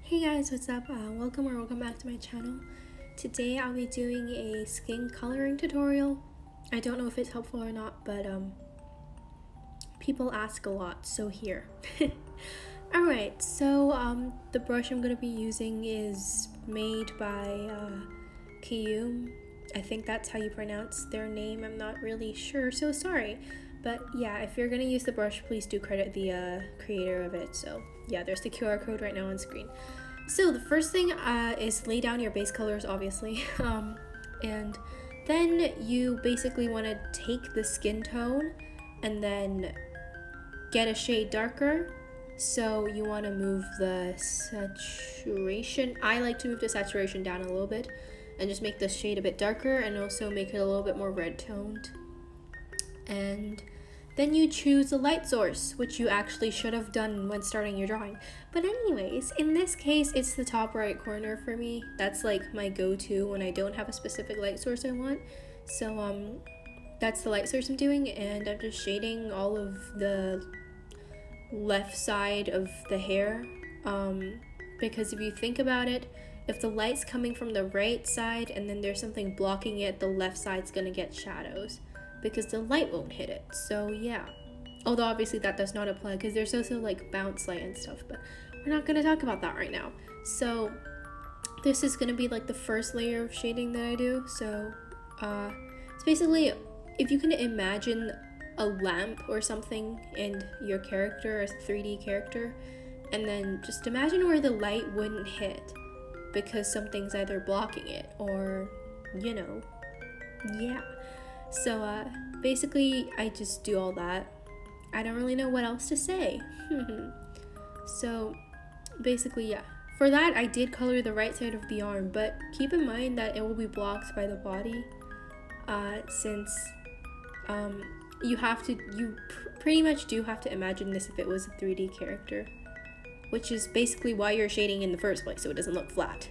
Hey guys, what's up? Welcome back to my channel. Today I'll be doing a skin coloring tutorial. I don't know if it's helpful or not, but people ask a lot, so here. Alright, so the brush I'm going to be using is made by Kiyum. I think that's how you pronounce their name. I'm not really sure, so sorry. But yeah, if you're going to use the brush, please do credit the creator of it. So yeah, there's the QR code right now on screen. So the first thing is lay down your base colors, obviously. And then you basically want to take the skin tone and then get a shade darker. So you want to move the saturation. I like to move the saturation down a little bit and just make the shade a bit darker and also make it a little bit more red toned. And then you choose a light source, which you actually should have done when starting your drawing. But anyways, in this case, it's the top right corner for me. That's like my go-to when I don't have a specific light source I want. So that's the light source I'm doing, and I'm just shading all of the left side of the hair. Because if you think about it, if the light's coming from the right side and then there's something blocking it, the left side's gonna get shadows, because the light won't hit it. So yeah, although obviously that does not apply because there's also like bounce light and stuff, but we're not going to talk about that right now. So this is going to be like the first layer of shading that I do. So it's basically, if you can imagine a lamp or something in your character as a 3D character, and then just imagine where the light wouldn't hit because something's either blocking it or, you know, yeah. So basically I just do all that. I don't really know what else to say. So basically, yeah, for that I did color the right side of the arm, but keep in mind that it will be blocked by the body, since you pretty much do have to imagine this if it was a 3D character, which is basically why you're shading in the first place, so it doesn't look flat.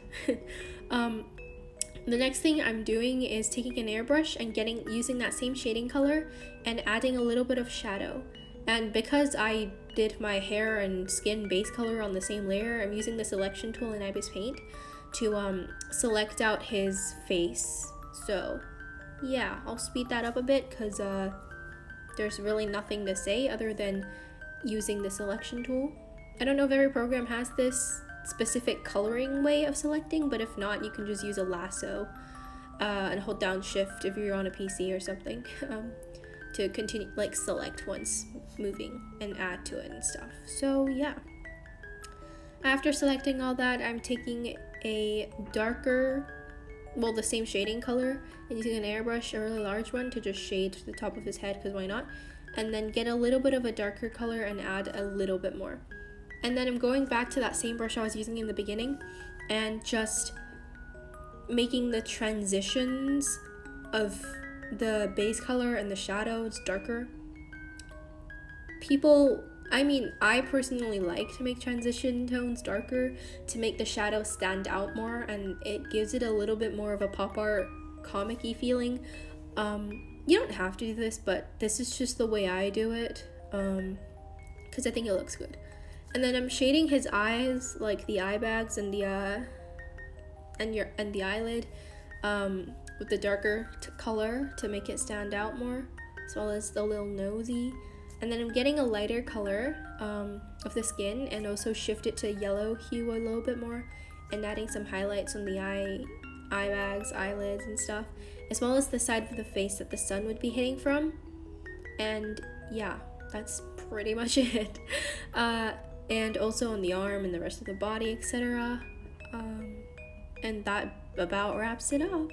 The next thing I'm doing is taking an airbrush and using that same shading color and adding a little bit of shadow. And because I did my hair and skin base color on the same layer, I'm using the selection tool in iBisPaint to select out his face. So yeah, I'll speed that up a bit because there's really nothing to say other than using the selection tool. I don't know if every program has this specific coloring way of selecting, but if not, you can just use a lasso and hold down shift if you're on a PC or something to continue, like, select once moving and add to it and stuff. So yeah, after selecting all that, I'm taking a darker, well, the same shading color, and using an airbrush, a really large one, to just shade the top of his head, because why not, and then get a little bit of a darker color and add a little bit more. And then I'm going back to that same brush I was using in the beginning and just making the transitions of the base color and the shadows darker. I personally like to make transition tones darker to make the shadows stand out more, and it gives it a little bit more of a pop art comic-y feeling. You don't have to do this, but this is just the way I do it, because I think it looks good. And then I'm shading his eyes, like the eye bags and the eyelid, with the darker color to make it stand out more, as well as the little nosy. And then I'm getting a lighter color of the skin and also shift it to yellow hue a little bit more, and adding some highlights on the eye bags, eyelids, and stuff, as well as the side of the face that the sun would be hitting from. And yeah, that's pretty much it. And also on the arm and the rest of the body, etc. And that about wraps it up.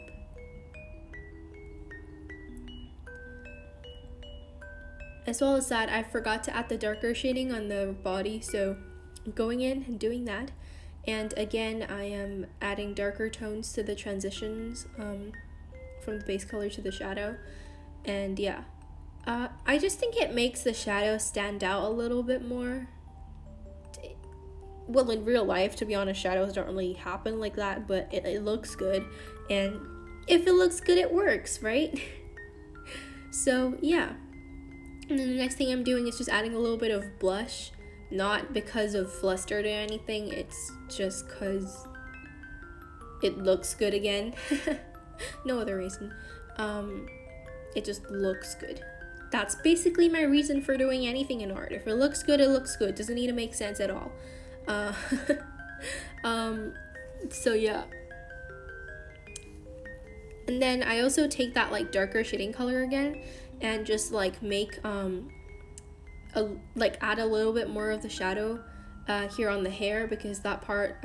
As well as that, I forgot to add the darker shading on the body, so I'm going in and doing that. And again, I am adding darker tones to the transitions from the base color to the shadow. And yeah, I just think it makes the shadow stand out a little bit more. Well, in real life, to be honest, shadows don't really happen like that, but it looks good, and if it looks good, it works, right? So yeah. And then the next thing I'm doing is just adding a little bit of blush not because of flustered or anything, it's just because it looks good again. No other reason. It just looks good. That's basically my reason for doing anything in art. If it looks good, it looks good. Doesn't need to make sense at all. So yeah. And then I also take that like darker shading color again and just like make add a little bit more of the shadow here on the hair, because that part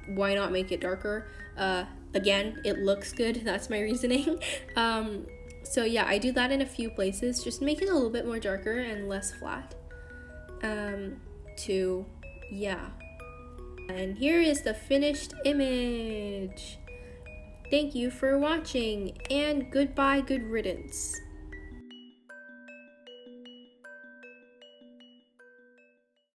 why not make it darker? Again, it looks good. That's my reasoning. So yeah, I do that in a few places, just make it a little bit more darker and less flat. Yeah. And here is the finished image. Thank you for watching, and goodbye, good riddance.